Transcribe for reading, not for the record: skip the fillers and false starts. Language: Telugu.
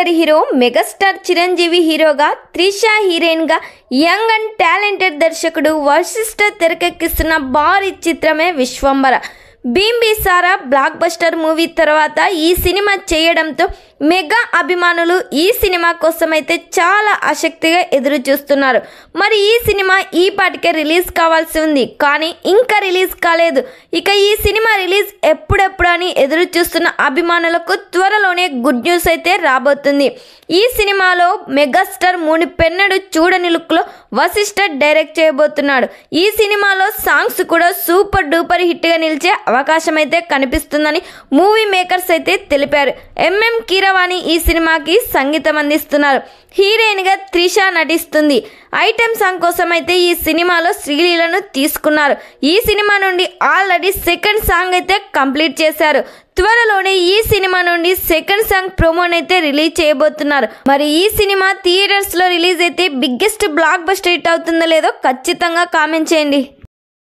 నగరి హీరో మెగాస్టార్ చిరంజీవి హీరోగా, త్రిష హీరోయిన్ గా యంగ్ అండ్ టాలెంటెడ్ దర్శకుడు వశిష్ఠ తెరకెక్కిస్తున్న భారీ చిత్రమే Vishwambhara. Bimbisara block buster movie తర్వాత ఈ సినిమా చేయడంతో మెగా అభిమానులు ఈ సినిమా కోసం అయితే చాలా ఆసక్తిగా ఎదురు చూస్తున్నారు. మరి ఈ సినిమా ఈ పాటికే రిలీజ్ కావాల్సి ఉంది, కానీ ఇంకా రిలీజ్ కాలేదు. ఇక ఈ సినిమా రిలీజ్ ఎప్పుడెప్పుడు అని ఎదురు చూస్తున్న అభిమానులకు త్వరలోనే గుడ్ న్యూస్ అయితే రాబోతుంది. ఈ సినిమాలో మెగాస్టార్ మునిపెన్నడు చూడని లుక్లో వశిష్ఠ డైరెక్ట్ చేయబోతున్నాడు. ఈ సినిమాలో సాంగ్స్ కూడా సూపర్ డూపర్ హిట్గా నిలిచే అవకాశం అయితే కనిపిస్తుందని మూవీ మేకర్స్ అయితే తెలిపారు. ఎంఎం కీరవాణి ఈ సినిమాకి సంగీతం అందిస్తున్నారు. హీరోయిన్గా త్రిష నటిస్తుంది. ఐటెం సాంగ్ కోసం అయితే ఈ సినిమాలో శ్రీలీలను తీసుకున్నారు. ఈ సినిమా నుండి ఆల్రెడీ సెకండ్ సాంగ్ అయితే కంప్లీట్ చేశారు. త్వరలోనే ఈ సినిమా నుండి సెకండ్ సాంగ్ ప్రోమోనైతే రిలీజ్ చేయబోతున్నారు. మరి ఈ సినిమా థియేటర్స్లో రిలీజ్ అయితే బిగ్గెస్ట్ బ్లాక్ బస్టర్ హిట్ అవుతుందో లేదో ఖచ్చితంగా కామెంట్ చేయండి.